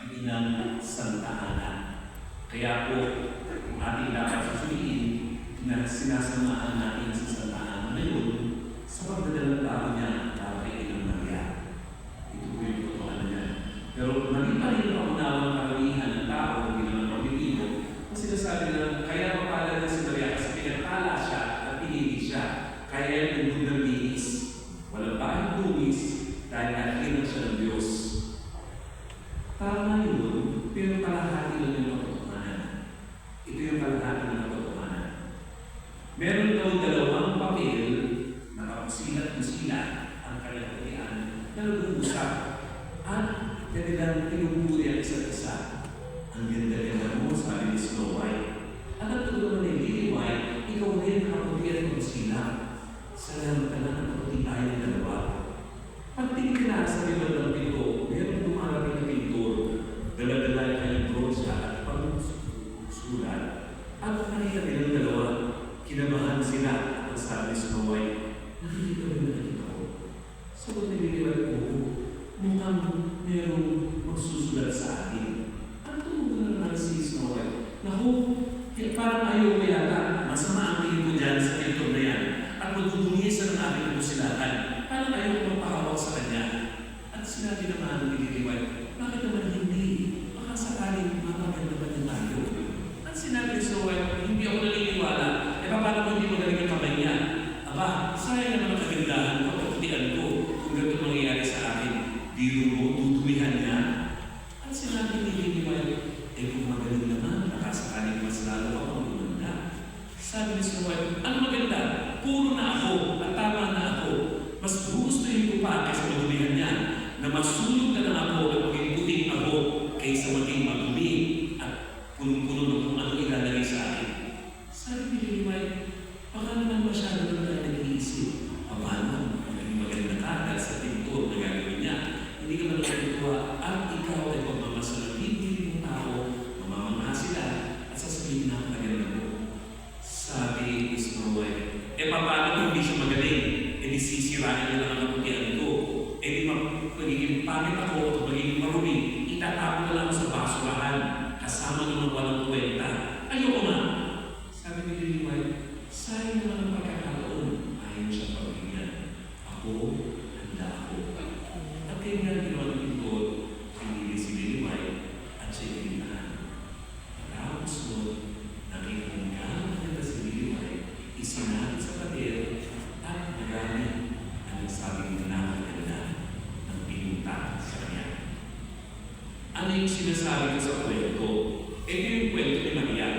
bilang Santa Ana. Kaya po, ating dapat susuliin na sinasamahan natin sa Santa Ana ngayon sa pagdadalang tao niya para kay Inang Maria. Ito po yung totoo niya. Pero mali pa rin ang unawang karamihan ng tao bilang pagpipino na sinasabi na kaya mapala na si Maria kasi pinagtala siya at pinili siya. Kaya yung ng linis. Walang bahing lumis dahil nakikinig siya ng Diyos. Tama yun, pero kalahati lang yung katotohanan. Ito yung kalahati ng katotohanan. Meron daw dalawang papel na kapusilat-pusilat ang kalahatian na nag-uusap at kanilang tinuburi ang isa't isa. Ang ganda-ganda mo, sabi ni Snow White. At ang tulungan ni Lily White, ikaw rin kaputi at pusilat. Salamat ka lang ang kaputi tayo ng dalawa. Pagtingin ka na sa libad ng pinto, meron dumarating na pintor, dala-dala kayong brosa at pang-sulat. At nakita nilang dalawa, kinabahan sila at ang sabi ni Snow White, nakikita rin na nakita ko. Sagot ni Lily White ko, mukhang merong magsusulat sa atin. Ang tumugan na naman si Snow White, naku, parang ayaw ko yata, masama ang tingin ko dyan sa pintor na yan at magdudungis ang aking pusilatan. Parang ayaw ko magpahawak sa kanya. At sinabi naman ni Lily White, bakit naman hindi? Baka sakaling mamaganda ba niya tayo? At sinabi ni Snow White, hindi ako naniniwala. E paano mo hindi magaling ang kamay niya? Aba, sayang naman ang kagandahan ko, kaputian ko, kung ganito mangyayari sa akin. Biro mo, tutuwihan niya. At sinabi ni Lily White, kung magaling naman, baka sakaling mas lalo ako magmanda. Sabi ni Snow White, ano maganda? Puro na ako at tama na ako. Mas gugustuhin ko pa kaysa madumihan niya na masulog na lang ako at maging puting ako kaysa maging madumi at punong-puno ng kung ano ilalagay sa akin. Sabi ni Lily White, baka naman masyado na tayo nag-iisip. Paano? Maging maganda ka dahil sa pintor na gagawin niya. Hindi ka man natutuwa at ikaw ay pagmamasalapin ng tao, mamamangha sila at sasabihin na maganda mo. Sabi ni Snow White, paano kung hindi siya magaling? Di sisirain niya lang ang kaputian ko. Di magiging pangit ako o magiging marumi. Itatapon na lang sa basurahan kasama ng walang kwenta. Ayoko nga. Sabi ni Lily White, sayang naman ang pagkakataon. Ayaw siya paghingan. Ako, handa ako. At kaya nga ginawa ng pintor, pinili si Lily White at siya itinaan. Matapos mo, nakita ng gano'n si Lily White, isinabit sa pader at nagamit ang sabing nakakaganda ng pinunta sa kanya. Ano yung sinasabi ko sa kwento? Ito yung kwento ni Maria.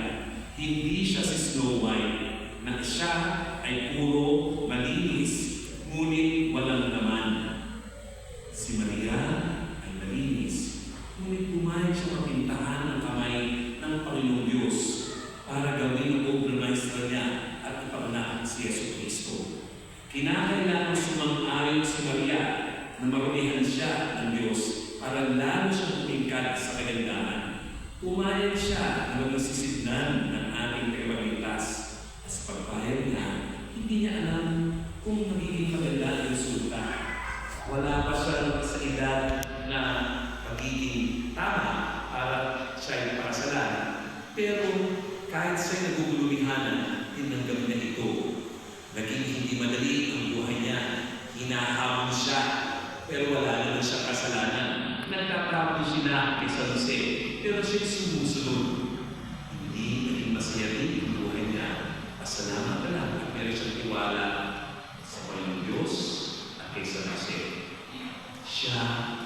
Hindi siya si Snow White na siya ay puro malinis, ngunit walang laman. Si Maria ay malinis, ngunit pumayag siya mapintahan ang kamay ng Panginoong Diyos para gawin ang obra maestra niya at ipanganak si Yesu Cristo. Kinakailangan sumang-ayon si Maria na marumihan siya ng Diyos para lalo siyang tumingkad sa kagandahan. Pumayag siya na magsisidnan ng ating tagapagligtas. At sa pagpayag niya, hindi niya alam kung magiging maganda ang resulta. Wala pa siya sa edad na pagiging tama para siya ay pakasalan. Pero kahit siya'y nagugulubihanan, tinanggap niya ito. Naging hindi madali ang buhay niya. Hinahamon siya, pero wala naman siyang kasalanan. Nagtatrapo sila kay San Jose, pero siya'y sumusunod. Hindi naging masaya rin ang buhay niya. Pasalamat na lang at meron siyang tiwala sa Panginoong Diyos at kay San Jose. Siya,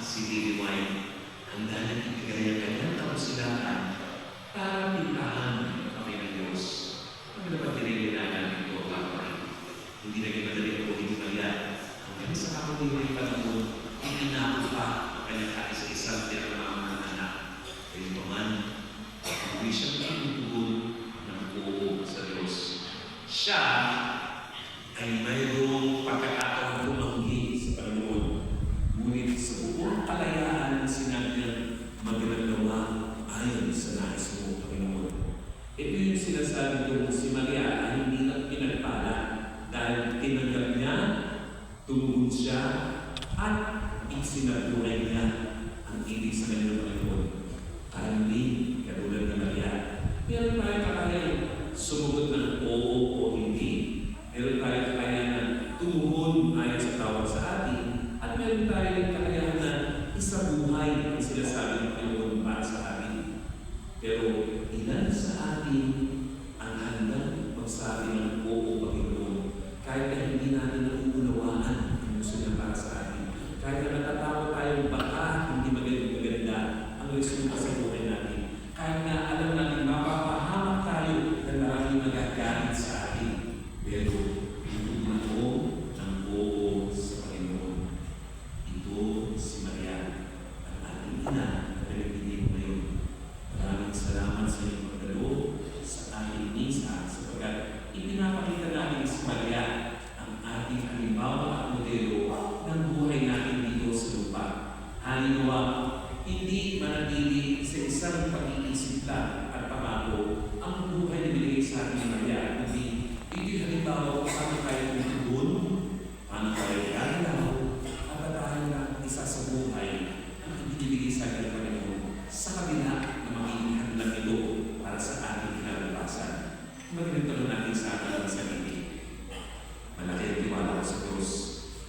si Lily White, handa na ibigay ang kanyang kapusilatan para pintahan kami ng Diyos. Ano na pagdinig na namin ito, hindi naging madali ako hindi Maria. Hanggang sa kamuliway panahon, itinako pa ang kanyang kaisa-isang tinamang anak. Kaya naman, hindi siya pinutugon ng buo sa Diyos. Siya ay mayroong pagkakataon humanggi sa Panginoon. Ngunit sa buong kalayaan sa ang sinasabi ng Panginoon para sa atin. Pero ilan sa atin ang handang magsabi ng oo, Panginoon, kahit na hindi natin nauunawaan ang gusto niya para sa atin. Kahit na natatakot tayong baka hindi maganda ang resulta sa buhay natin. Kahit na alam natin mapapahamak tayo na maraming magagalit sa atin. Pero hindi ako ng oo sa Panginoon. Ito si Maria, ang ating ina na pinagpili mo ngayon. Maraming salamat sa iyong pagdalo sa ating misa sapagkat ipinapakita natin si Maria ang ating halimbawa at modelo ng buhay natin dito sa lupa. Halinawa, hindi manatili sa isang pag-iisip lang at pangako ang buhay na binigay sa atin ni Maria. Kundi ito'y halimbawa kung paano tayo tumutugon, paano tayo gagalaw, at tayo na isa sa buhay ang ibinibigay sa atin ng Panginoon sa kabila na magiging handang ito para sa ating kinabukasan. Magiging natin sa ating sarili. Malaki ang tiwala ko sa Diyos.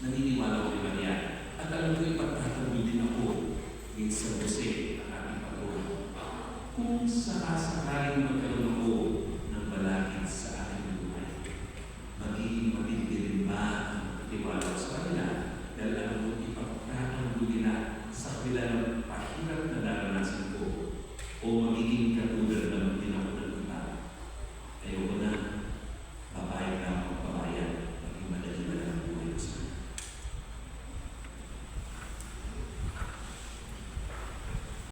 Naniniwala ko kay Maria. At alam ko ipagtatanggol din ako din sa Jose, ang ating Panginoon. Kung sakasakaling